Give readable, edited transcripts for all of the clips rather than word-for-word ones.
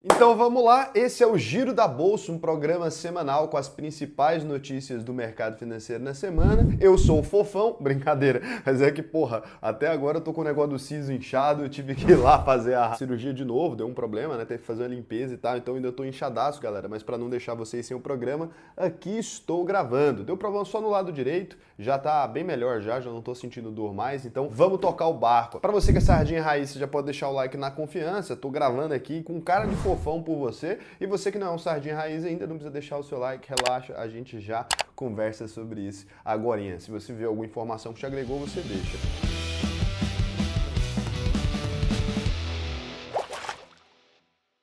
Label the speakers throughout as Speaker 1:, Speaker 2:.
Speaker 1: Então vamos lá, esse é o Giro da Bolsa, um programa semanal com as principais notícias do mercado financeiro na semana. Eu sou o Fofão, brincadeira, mas é que, porra, até agora eu tô com o negócio do siso inchado, eu tive que ir lá fazer a cirurgia de novo, deu um problema, né, teve que fazer uma limpeza e tal, então ainda tô inchadaço, galera, mas pra não deixar vocês sem o programa, aqui estou gravando. Deu problema só no lado direito, já tá bem melhor já não tô sentindo dor mais, então vamos tocar o barco. Pra você que é sardinha raiz, você já pode deixar o like na confiança, tô gravando aqui com cara de fofão por você, e você que não é um sardinha raiz ainda, não precisa deixar o seu like, relaxa, a gente já conversa sobre isso agorinha. Se você vê alguma informação que te agregou, você deixa.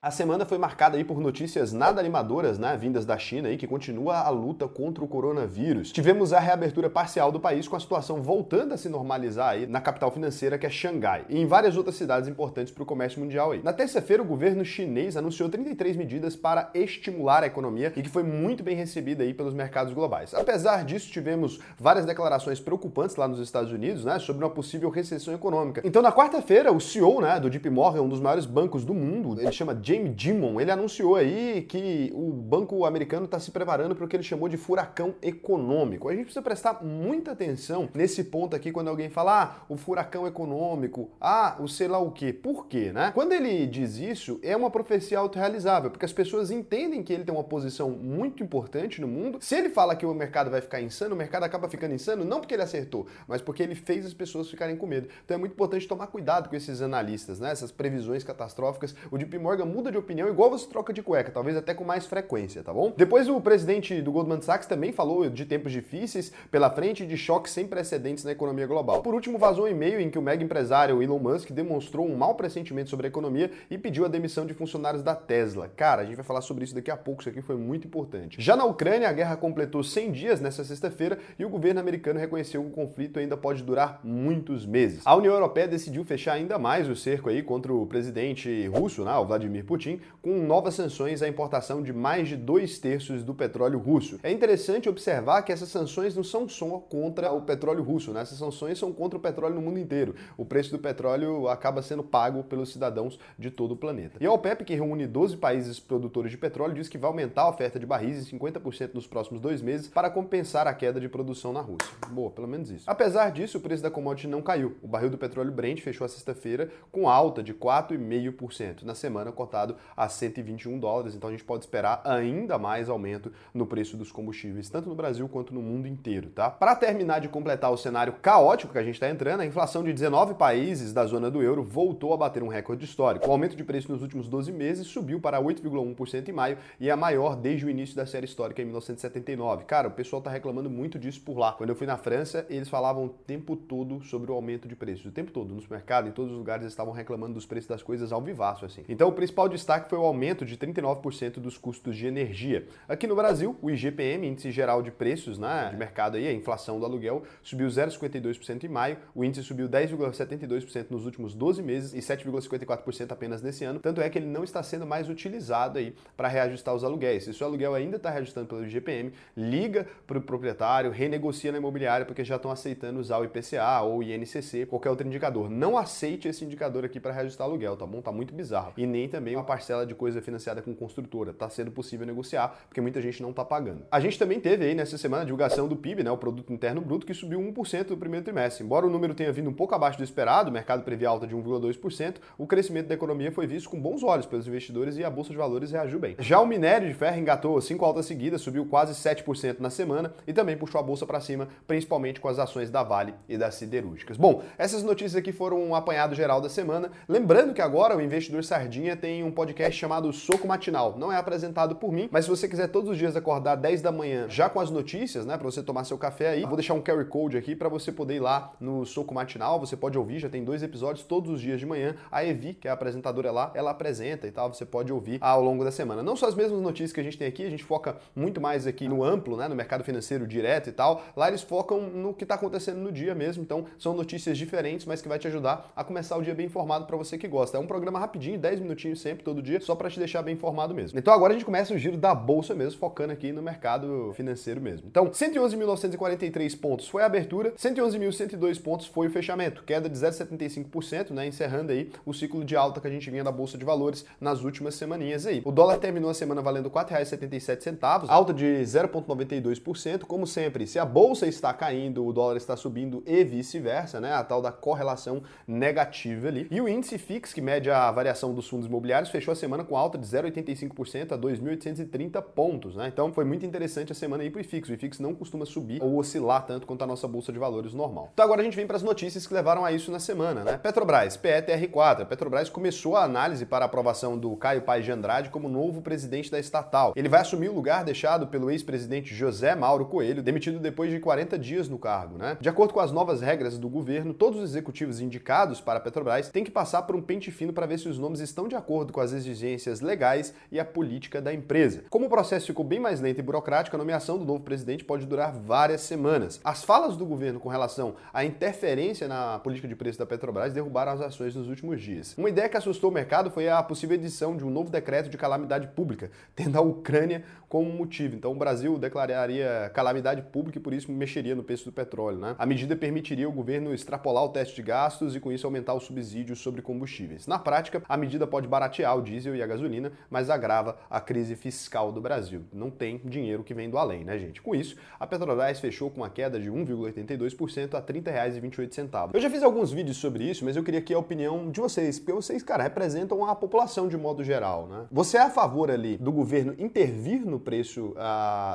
Speaker 1: A semana foi marcada aí por notícias nada animadoras, né, vindas da China aí, que continua a luta contra o coronavírus. Tivemos a reabertura parcial do país com a situação voltando a se normalizar aí na capital financeira, que é Xangai, e em várias outras cidades importantes para o comércio mundial aí. Na terça-feira, o governo chinês anunciou 33 medidas para estimular a economia e que foi muito bem recebida aí pelos mercados globais. Apesar disso, tivemos várias declarações preocupantes lá nos Estados Unidos, né, sobre uma possível recessão econômica. Então, na quarta-feira, o CEO, né, do JP Morgan, um dos maiores bancos do mundo, ele chama Jamie Dimon, ele anunciou aí que o banco americano está se preparando para o que ele chamou de furacão econômico. A gente precisa prestar muita atenção nesse ponto aqui quando alguém fala, o furacão econômico, o sei lá o quê. Por quê, né? Quando ele diz isso, é uma profecia autorrealizável, porque as pessoas entendem que ele tem uma posição muito importante no mundo. Se ele fala que o mercado vai ficar insano, o mercado acaba ficando insano não porque ele acertou, mas porque ele fez as pessoas ficarem com medo. Então é muito importante tomar cuidado com esses analistas, né? Essas previsões catastróficas. O JP Morgan muda de opinião igual você troca de cueca, talvez até com mais frequência, tá bom? Depois o presidente do Goldman Sachs também falou de tempos difíceis pela frente e de choques sem precedentes na economia global. Por último, vazou um e-mail em que o mega empresário Elon Musk demonstrou um mau pressentimento sobre a economia e pediu a demissão de funcionários da Tesla. Cara, a gente vai falar sobre isso daqui a pouco, isso aqui foi muito importante. Já na Ucrânia, a guerra completou 100 dias nessa sexta-feira e o governo americano reconheceu que o conflito ainda pode durar muitos meses. A União Europeia decidiu fechar ainda mais o cerco aí contra o presidente russo, né, o Vladimir Putin, com novas sanções à importação de mais de 2/3 do petróleo russo. É interessante observar que essas sanções não são só contra o petróleo russo, né? Essas sanções são contra o petróleo no mundo inteiro. O preço do petróleo acaba sendo pago pelos cidadãos de todo o planeta. E a OPEP, que reúne 12 países produtores de petróleo, diz que vai aumentar a oferta de barris em 50% nos próximos 2 meses para compensar a queda de produção na Rússia. Boa, pelo menos isso. Apesar disso, o preço da commodity não caiu. O barril do petróleo Brent fechou a sexta-feira com alta de 4,5%, na semana cotado a 121 dólares, então a gente pode esperar ainda mais aumento no preço dos combustíveis, tanto no Brasil quanto no mundo inteiro, tá? Para terminar de completar o cenário caótico que a gente está entrando, a inflação de 19 países da zona do euro voltou a bater um recorde histórico. O aumento de preço nos últimos 12 meses subiu para 8,1% em maio e é a maior desde o início da série histórica em 1979. Cara, o pessoal tá reclamando muito disso por lá. Quando eu fui na França, eles falavam o tempo todo sobre o aumento de preços. O tempo todo, no supermercado, em todos os lugares, eles estavam reclamando dos preços das coisas ao vivaço, assim. Então, o principal destaque foi o aumento de 39% dos custos de energia. Aqui no Brasil, o IGPM, Índice Geral de Preços, né, de mercado aí, a inflação do aluguel, subiu 0,52% em maio, o índice subiu 10,72% nos últimos 12 meses e 7,54% apenas nesse ano, tanto é que ele não está sendo mais utilizado aí para reajustar os aluguéis. Se o seu aluguel ainda está reajustando pelo IGPM, liga para o proprietário, renegocia na imobiliária, porque já estão aceitando usar o IPCA ou o INCC, qualquer outro indicador. Não aceite esse indicador aqui para reajustar aluguel, tá bom? Tá muito bizarro. E nem também uma parcela de coisa financiada com construtora. Tá sendo possível negociar, porque muita gente não tá pagando. A gente também teve aí nessa semana a divulgação do PIB, né, o Produto Interno Bruto, que subiu 1% no primeiro trimestre. Embora o número tenha vindo um pouco abaixo do esperado, o mercado previa alta de 1,2%, o crescimento da economia foi visto com bons olhos pelos investidores e a Bolsa de Valores reagiu bem. Já o minério de ferro engatou 5 altas seguidas, subiu quase 7% na semana e também puxou a bolsa para cima, principalmente com as ações da Vale e das siderúrgicas. Bom, essas notícias aqui foram um apanhado geral da semana. Lembrando que agora o Investidor Sardinha tem um podcast chamado Soco Matinal. Não é apresentado por mim, mas se você quiser todos os dias acordar 10 da manhã já com as notícias, né, para você tomar seu café aí, vou deixar um QR Code aqui para você poder ir lá no Soco Matinal. Você pode ouvir, já tem 2 episódios todos os dias de manhã. A Evi, que é a apresentadora lá, ela apresenta e tal, você pode ouvir ao longo da semana. Não só as mesmas notícias que a gente tem aqui, a gente foca muito mais aqui no amplo, né, no mercado financeiro direto e tal. Lá eles focam no que está acontecendo no dia mesmo, então são notícias diferentes, mas que vai te ajudar a começar o dia bem informado para você que gosta. É um programa rapidinho, 10 minutinhos sempre, sempre, todo dia, só para te deixar bem informado mesmo. Então agora a gente começa o giro da bolsa mesmo, focando aqui no mercado financeiro mesmo. Então, 111.943 pontos foi a abertura, 111.102 pontos foi o fechamento, queda de 0,75%, né, encerrando aí o ciclo de alta que a gente vinha da Bolsa de Valores nas últimas semaninhas aí. O dólar terminou a semana valendo R$ 4,77, alta de 0,92%, como sempre, se a bolsa está caindo, o dólar está subindo e vice-versa, né, a tal da correlação negativa ali. E o índice FIX, que mede a variação dos fundos imobiliários, fechou a semana com alta de 0,85% a 2.830 pontos, né? Então foi muito interessante a semana aí pro IFIX. O IFIX não costuma subir ou oscilar tanto quanto a nossa bolsa de valores normal. Então agora a gente vem para as notícias que levaram a isso na semana, né? Petrobras, PETR4. A Petrobras começou a análise para a aprovação do Caio Paes de Andrade como novo presidente da estatal. Ele vai assumir o lugar deixado pelo ex-presidente José Mauro Coelho, demitido depois de 40 dias no cargo, né? De acordo com as novas regras do governo, todos os executivos indicados para a Petrobras têm que passar por um pente fino para ver se os nomes estão de acordo com as exigências legais e a política da empresa. Como o processo ficou bem mais lento e burocrático, a nomeação do novo presidente pode durar várias semanas. As falas do governo com relação à interferência na política de preço da Petrobras derrubaram as ações nos últimos dias. Uma ideia que assustou o mercado foi a possível edição de um novo decreto de calamidade pública, tendo a Ucrânia como motivo. Então o Brasil declararia calamidade pública e por isso mexeria no preço do petróleo, né? A medida permitiria o governo extrapolar o teto de gastos e com isso aumentar os subsídios sobre combustíveis. Na prática, a medida pode baratear o diesel e a gasolina, mas agrava a crise fiscal do Brasil. Não tem dinheiro que vem do além, né, gente? Com isso, a Petrobras fechou com uma queda de 1,82% a R$ 30,28. Eu já fiz alguns vídeos sobre isso, mas eu queria aqui a opinião de vocês, porque vocês, cara, representam a população de modo geral, né? Você é a favor ali do governo intervir no preço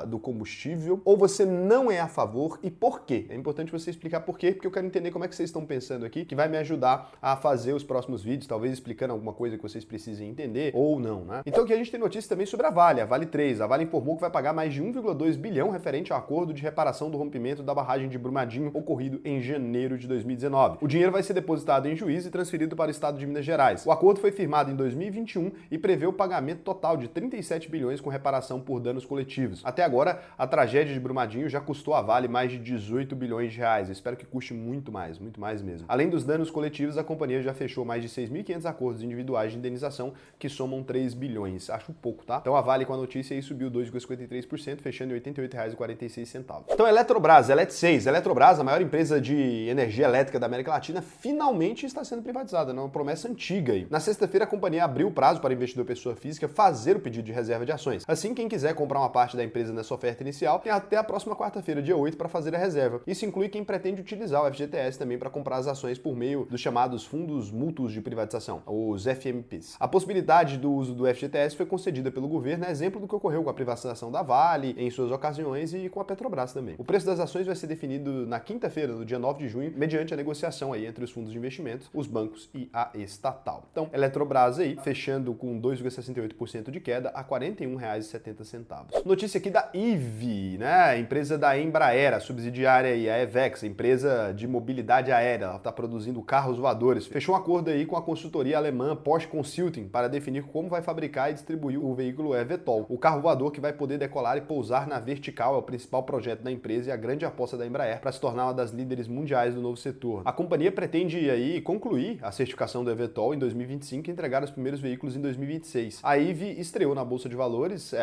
Speaker 1: do combustível ou você não é a favor e por quê? É importante você explicar por quê, porque eu quero entender como é que vocês estão pensando aqui, que vai me ajudar a fazer os próximos vídeos, talvez explicando alguma coisa que vocês precisem entender ou não, né? Então aqui a gente tem notícia também sobre a Vale 3. A Vale informou que vai pagar mais de 1,2 bilhão referente ao acordo de reparação do rompimento da barragem de Brumadinho ocorrido em janeiro de 2019. O dinheiro vai ser depositado em juízo e transferido para o estado de Minas Gerais. O acordo foi firmado em 2021 e prevê o pagamento total de 37 bilhões com reparação por danos coletivos. Até agora, a tragédia de Brumadinho já custou à Vale mais de 18 bilhões de reais. Eu espero que custe muito mais mesmo. Além dos danos coletivos, a companhia já fechou mais de 6.500 acordos individuais de indenização que somam 3 bilhões. Acho pouco, tá? Então a Vale com a notícia aí subiu 2,53%, fechando em R$ 88,46. Então Eletrobras, Elet6. Eletrobras, a maior empresa de energia elétrica da América Latina, finalmente está sendo privatizada, né? Uma promessa antiga aí. Na sexta-feira, a companhia abriu o prazo para investidor pessoa física fazer o pedido de reserva de ações. Assim, quem quiser comprar uma parte da empresa nessa oferta inicial, tem até a próxima quarta-feira, dia 8, para fazer a reserva. Isso inclui quem pretende utilizar o FGTS também para comprar as ações por meio dos chamados fundos mútuos de privatização, os FMPs. A possibilidade do uso do FGTS foi concedida pelo governo, exemplo do que ocorreu com a privatização da Vale em suas ocasiões e com a Petrobras também. O preço das ações vai ser definido na quinta-feira, no dia 9 de junho, mediante a negociação aí entre os fundos de investimentos, os bancos e a estatal. Então, Eletrobras aí, fechando com 2,68% de queda a R$ 41,70. Notícia aqui da IVE, né? Empresa da Embraer, a subsidiária aí, a EVEX, empresa de mobilidade aérea. Ela está produzindo carros voadores. Fechou um acordo aí com a consultoria alemã Porsche Consulting para definir como vai fabricar e distribuir o veículo eVTOL. O carro voador que vai poder decolar e pousar na vertical é o principal projeto da empresa e a grande aposta da Embraer para se tornar uma das líderes mundiais do novo setor. A companhia pretende aí concluir a certificação do eVTOL em 2025 e entregar os primeiros veículos em 2026. A IVE estreou na Bolsa de Valores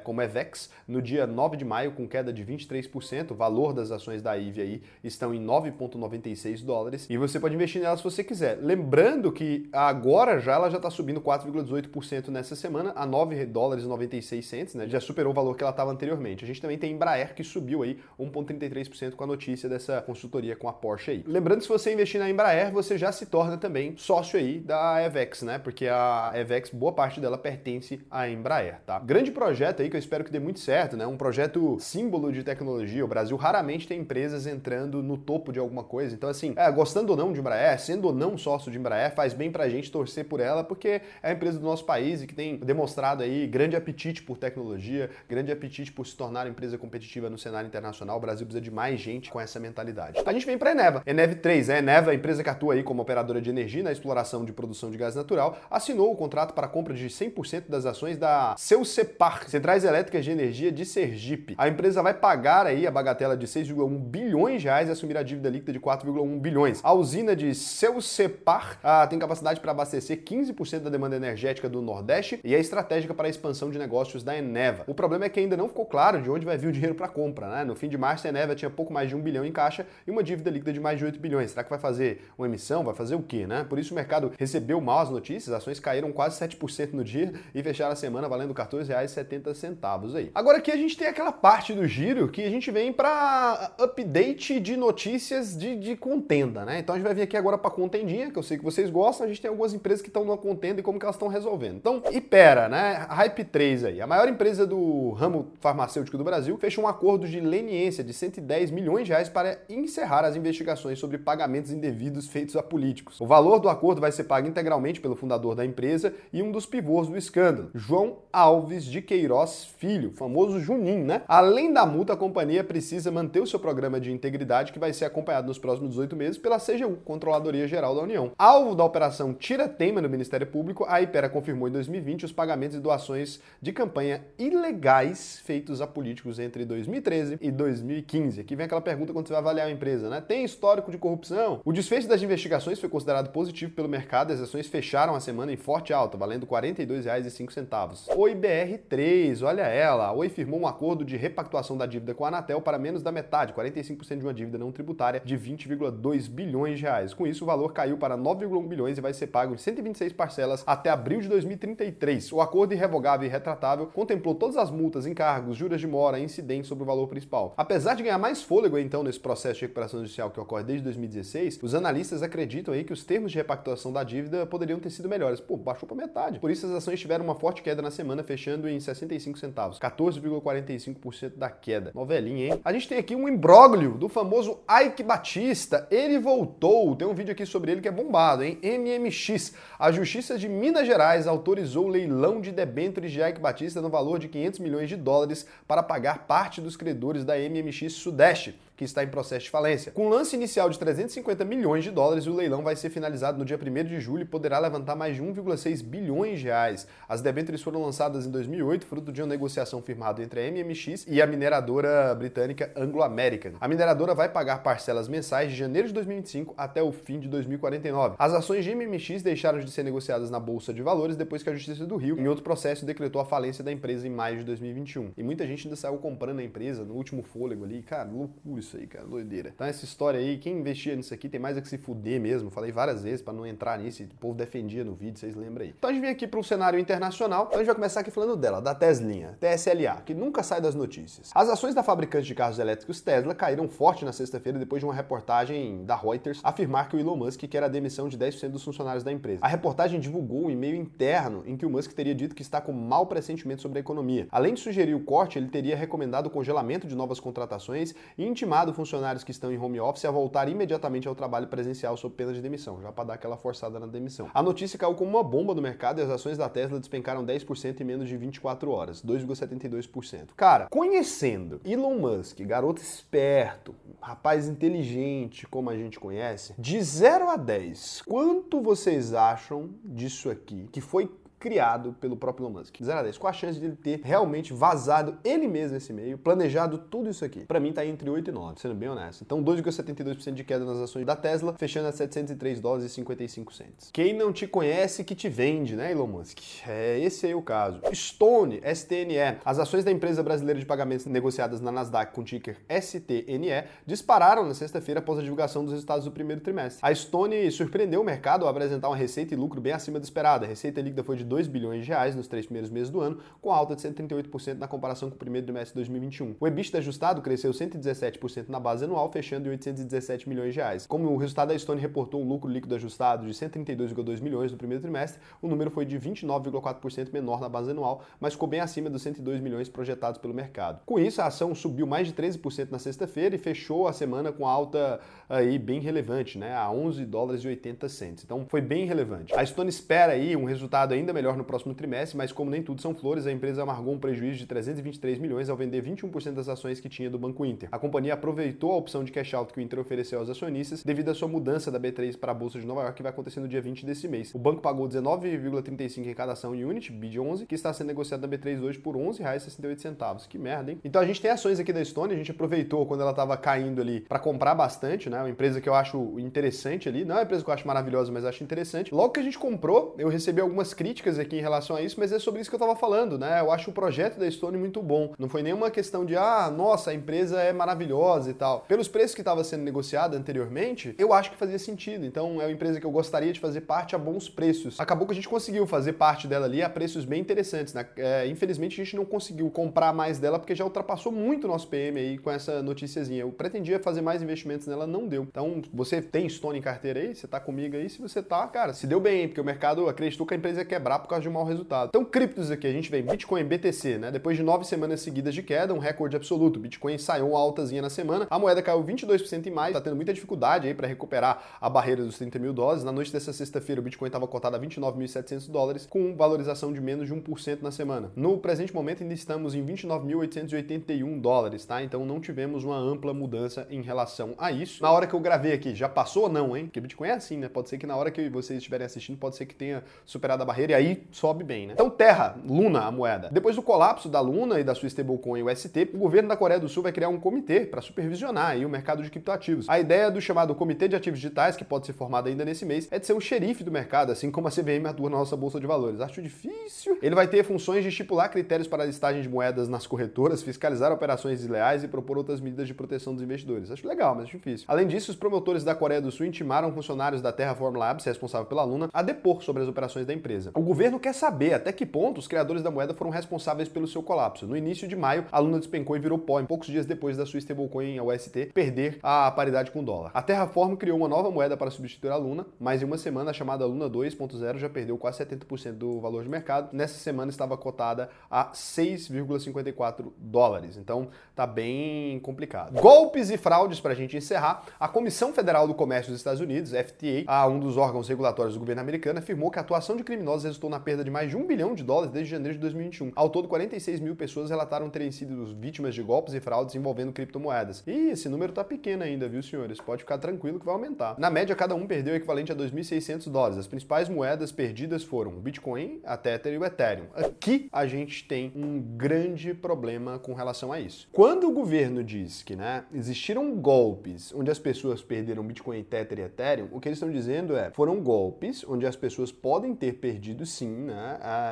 Speaker 1: como EVEX no dia 9 de maio com queda de 23%. O valor das ações da IVE aí estão em $9,96 e você pode investir nelas se você quiser. Lembrando que agora ela já está subindo 4,18% nessa semana a $9,96, né? Já superou o valor que ela estava anteriormente. A gente também tem Embraer que subiu aí 1,33% com a notícia dessa consultoria com a Porsche aí. Lembrando que se você investir na Embraer, você já se torna também sócio aí da EVEX, né? Porque a EVEX, boa parte dela pertence à Embraer, tá? Grande projeto aí que eu espero que dê muito certo, né? Um projeto símbolo de tecnologia. O Brasil raramente tem empresas entrando no topo de alguma coisa. Então, assim, gostando ou não de Embraer, sendo ou não sócio de Embraer, faz bem pra gente torcer por ela, porque é a empresa do nosso país e que tem demonstrado aí grande apetite por tecnologia, grande apetite por se tornar uma empresa competitiva no cenário internacional. O Brasil precisa de mais gente com essa mentalidade. A gente vem pra Eneva. Eneva 3, a Eneva, a empresa que atua aí como operadora de energia na exploração de produção de gás natural, assinou o contrato para a compra de 100% das ações da Ceucepar, Centrais Elétricas de Energia de Sergipe. A empresa vai pagar aí a bagatela de 6,1 bilhões de reais e assumir a dívida líquida de 4,1 bilhões. A usina de Ceucepar tem capacidade para abastecer 15% da demanda demanda energética do Nordeste e é estratégica para a expansão de negócios da Eneva. O problema é que ainda não ficou claro de onde vai vir o dinheiro para compra, né? No fim de março, a Eneva tinha pouco mais de 1 bilhão em caixa e uma dívida líquida de mais de 8 bilhões. Será que vai fazer uma emissão? Vai fazer o quê, né? Por isso o mercado recebeu mal as notícias, as ações caíram quase 7% no dia e fecharam a semana valendo R$ 14,70 aí. Agora aqui a gente tem aquela parte do giro que a gente vem para update de notícias de contenda, né? Então a gente vai vir aqui agora para contendinha, que eu sei que vocês gostam, a gente tem algumas empresas que estão numa contenda e como que elas estão resolvendo. Então, Hypera, né? Hype 3 aí, a maior empresa do ramo farmacêutico do Brasil, fechou um acordo de leniência de 110 milhões de reais para encerrar as investigações sobre pagamentos indevidos feitos a políticos. O valor do acordo vai ser pago integralmente pelo fundador da empresa e um dos pivôs do escândalo, João Alves de Queiroz Filho, famoso Juninho, né? Além da multa, a companhia precisa manter o seu programa de integridade, que vai ser acompanhado nos próximos 18 meses pela CGU, Controladoria Geral da União. Alvo da operação Tira-Teima no Ministério Público, a Hypera confirmou em 2020 os pagamentos e doações de campanha ilegais feitos a políticos entre 2013 e 2015. Aqui vem aquela pergunta quando você vai avaliar a empresa, né? Tem histórico de corrupção? O desfecho das investigações foi considerado positivo pelo mercado, as ações fecharam a semana em forte alta, valendo R$ 42,05. Oi BR3, olha ela. A Oi firmou um acordo de repactuação da dívida com a Anatel para menos da metade, 45% de uma dívida não tributária de 20,2 bilhões de reais. Com isso, o valor caiu para 9,1 bilhões e vai ser pago em 126 parcelas até abril de 2033. O acordo irrevogável e retratável contemplou todas as multas, encargos, juros de mora e incidentes sobre o valor principal. Apesar de ganhar mais fôlego, então, nesse processo de recuperação judicial que ocorre desde 2016, os analistas acreditam aí que os termos de repactuação da dívida poderiam ter sido melhores. Pô, baixou para metade. Por isso, as ações tiveram uma forte queda na semana, fechando em 65 centavos, 14,45% da queda. Novelinha, hein? A gente tem aqui um imbróglio do famoso Eike Batista. Ele voltou. Tem um vídeo aqui sobre ele que é bombado, hein? MMX. A Justiça de Minas Gerais autorizou o leilão de debêntures de Eike Batista no valor de 500 milhões de dólares para pagar parte dos credores da MMX Sudeste, que está em processo de falência. Com um lance inicial de 350 milhões de dólares, o leilão vai ser finalizado no dia 1º de julho e poderá levantar mais de 1,6 bilhões de reais. As debêntures foram lançadas em 2008, fruto de uma negociação firmada entre a MMX e a mineradora britânica Anglo American. A mineradora vai pagar parcelas mensais de janeiro de 2025 até o fim de 2049. As ações de MMX deixaram de ser negociadas na Bolsa de Valores depois que a Justiça do Rio, em outro processo, decretou a falência da empresa em maio de 2021. E muita gente ainda saiu comprando a empresa no último fôlego ali. Cara, loucura isso aí, cara, doideira. Então essa história aí, quem investia nisso aqui tem mais a que se fuder mesmo. Falei várias vezes para não entrar nisso, o povo defendia no vídeo, vocês lembram aí. Então a gente vem aqui para o cenário internacional, então a gente vai começar aqui falando dela, da Teslinha, TSLA, que nunca sai das notícias. As ações da fabricante de carros elétricos Tesla caíram forte na sexta-feira depois de uma reportagem da Reuters afirmar que o Elon Musk quer a demissão de 10% dos funcionários da empresa. A reportagem divulgou um e-mail interno em que o Musk teria dito que está com mau pressentimento sobre a economia. Além de sugerir o corte, ele teria recomendado o congelamento de novas contratações e intimado funcionários que estão em home office a voltar imediatamente ao trabalho presencial sob pena de demissão, já para dar aquela forçada na demissão. A notícia caiu como uma bomba no mercado e as ações da Tesla despencaram 10% em menos de 24 horas, 2,72%. Cara, conhecendo Elon Musk, garoto esperto, rapaz inteligente, como a gente conhece, de 0 a 10, quanto vocês acham disso aqui, que foi criado pelo próprio Elon Musk? 0 a 10. Qual a chance de ele ter realmente vazado ele mesmo nesse meio, planejado tudo isso aqui? Pra mim tá entre 8 e 9, sendo bem honesto. Então 2,72% de queda nas ações da Tesla, fechando a 703 dólares e 55 cents. Quem não te conhece que te vende, né, Elon Musk? É esse aí o caso. Stone, STNE. As ações da empresa brasileira de pagamentos negociadas na Nasdaq com ticker STNE dispararam na sexta-feira após a divulgação dos resultados do primeiro trimestre. A Stone surpreendeu o mercado ao apresentar uma receita e lucro bem acima do esperado. A receita líquida foi de 2 bilhões de reais nos 3 primeiros meses do ano, com alta de 138% na comparação com o primeiro trimestre de 2021. O EBITDA ajustado cresceu 117% na base anual, fechando em 817 milhões de reais. Como o resultado da Stone reportou um lucro líquido ajustado de 132,2 milhões no primeiro trimestre, o número foi de 29,4% menor na base anual, mas ficou bem acima dos 102 milhões projetados pelo mercado. Com isso, a ação subiu mais de 13% na sexta-feira e fechou a semana com alta aí bem relevante, né, a 11 dólares e 80 cents. Então, foi bem relevante. A Stone espera aí um resultado ainda melhor melhor no próximo trimestre, mas como nem tudo são flores, a empresa amargou um prejuízo de 323 milhões ao vender 21% das ações que tinha do Banco Inter. A companhia aproveitou a opção de cash out que o Inter ofereceu aos acionistas devido à sua mudança da B3 para a Bolsa de Nova York, que vai acontecer no dia 20 desse mês. O banco pagou 19,35 em cada ação Unity, BID11, que está sendo negociado na B3 hoje por R$ 11,68. Que merda, hein? Então a gente tem ações aqui da Stone, a gente aproveitou quando ela estava caindo ali para comprar bastante, né? Uma empresa que eu acho interessante ali, não é uma empresa que eu acho maravilhosa, mas acho interessante. Logo que a gente comprou, eu recebi algumas críticas aqui em relação a isso, mas é sobre isso que eu tava falando, né? Eu acho o projeto da Stone muito bom. Não foi nenhuma questão de, nossa, a empresa é maravilhosa e tal. Pelos preços que estava sendo negociado anteriormente, eu acho que fazia sentido. Então é uma empresa que eu gostaria de fazer parte a bons preços. Acabou que a gente conseguiu fazer parte dela ali a preços bem interessantes, né? Infelizmente a gente não conseguiu comprar mais dela porque já ultrapassou muito o nosso PM aí com essa noticiazinha. Eu pretendia fazer mais investimentos nela, não deu. Então, você tem Stone em carteira aí? Você tá comigo aí? Se você tá, cara, se deu bem, porque o mercado acreditou que a empresa ia quebrar por causa de um mau resultado. Então, criptos aqui, a gente vem Bitcoin, BTC, né? Depois de 9 semanas seguidas de queda, um recorde absoluto. Bitcoin saiu uma altazinha na semana, a moeda caiu 22% em maio, tá tendo muita dificuldade aí para recuperar a barreira dos 30 mil dólares. Na noite dessa sexta-feira, o Bitcoin estava cotado a 29.700 dólares, com valorização de menos de 1% na semana. No presente momento, ainda estamos em 29.881 dólares, tá? Então, não tivemos uma ampla mudança em relação a isso. Na hora que eu gravei aqui, já passou ou não, hein? Porque Bitcoin é assim, né? Pode ser que na hora que vocês estiverem assistindo, pode ser que tenha superado a barreira e aí sobe bem, né? Então, Terra, Luna, a moeda. Depois do colapso da Luna e da sua stablecoin UST, o governo da Coreia do Sul vai criar um comitê para supervisionar aí o mercado de criptoativos. A ideia do chamado Comitê de Ativos Digitais, que pode ser formado ainda nesse mês, é de ser um xerife do mercado, assim como a CVM atua na nossa Bolsa de Valores. Acho difícil. Ele vai ter funções de estipular critérios para a listagem de moedas nas corretoras, fiscalizar operações desleais e propor outras medidas de proteção dos investidores. Acho legal, mas difícil. Além disso, os promotores da Coreia do Sul intimaram funcionários da Terraform Labs, responsável pela Luna, a depor sobre as operações da empresa. O governo quer saber até que ponto os criadores da moeda foram responsáveis pelo seu colapso. No início de maio, a Luna despencou e virou pó, em poucos dias depois da sua stablecoin, a UST, perder a paridade com o dólar. A Terraform criou uma nova moeda para substituir a Luna, mas em uma semana a chamada Luna 2.0 já perdeu quase 70% do valor de mercado. Nessa semana estava cotada a 6,54 dólares. Então tá bem complicado. Golpes e fraudes, para a gente encerrar. A Comissão Federal do Comércio dos Estados Unidos, FTA, um dos órgãos regulatórios do governo americano, afirmou que a atuação de criminosos resultou na perda de mais de $1 bilhão desde janeiro de 2021. Ao todo, 46 mil pessoas relataram terem sido vítimas de golpes e fraudes envolvendo criptomoedas. E esse número tá pequeno ainda, viu, senhores? Pode ficar tranquilo que vai aumentar. Na média, cada um perdeu o equivalente a $2.600. As principais moedas perdidas foram o Bitcoin, a Tether e o Ethereum. Aqui a gente tem um grande problema com relação a isso. Quando o governo diz que, existiram golpes onde as pessoas perderam Bitcoin, Tether e Ethereum, o que eles estão dizendo foram golpes onde as pessoas podem ter perdido sim,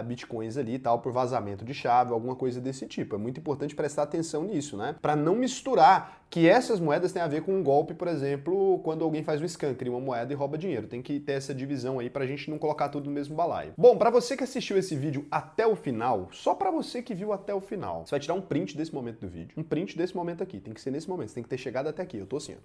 Speaker 1: Bitcoins ali e tal, por vazamento de chave, alguma coisa desse tipo. É muito importante prestar atenção nisso, para não misturar que essas moedas têm a ver com um golpe, por exemplo, quando alguém faz um scam, cria uma moeda e rouba dinheiro. Tem que ter essa divisão aí pra gente não colocar tudo no mesmo balaio. Bom, pra você que assistiu esse vídeo até o final, só pra você que viu até o final, você vai tirar um print desse momento do vídeo. Um print desse momento aqui. Tem que ser nesse momento. Você tem que ter chegado até aqui. Eu tô assim, ó.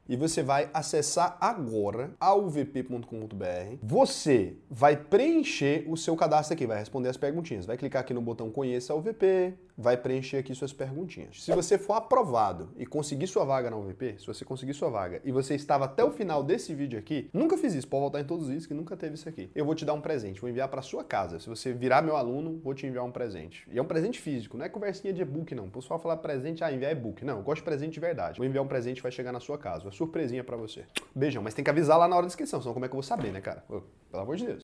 Speaker 1: E você vai acessar agora auvp.com.br. Você vai preencher o seu cadastro aqui, vai responder as perguntinhas. Vai clicar aqui no botão Conheça a UVP, vai preencher aqui suas perguntinhas. Se você for aprovado e conseguir sua vaga na UVP, se você conseguir sua vaga e você estava até o final desse vídeo aqui, nunca fiz isso, pode voltar em todos os vídeos que nunca teve isso aqui. Eu vou te dar um presente, vou enviar para sua casa. Se você virar meu aluno, vou te enviar um presente. E é um presente físico, não é conversinha de e-book não. O pessoal falar presente, enviar e-book. Não, eu gosto de presente de verdade. Vou enviar um presente que vai chegar na sua casa. Surpresinha pra você. Beijão, mas tem que avisar lá na hora da inscrição, senão como é que eu vou saber, né, cara? Pelo amor de Deus.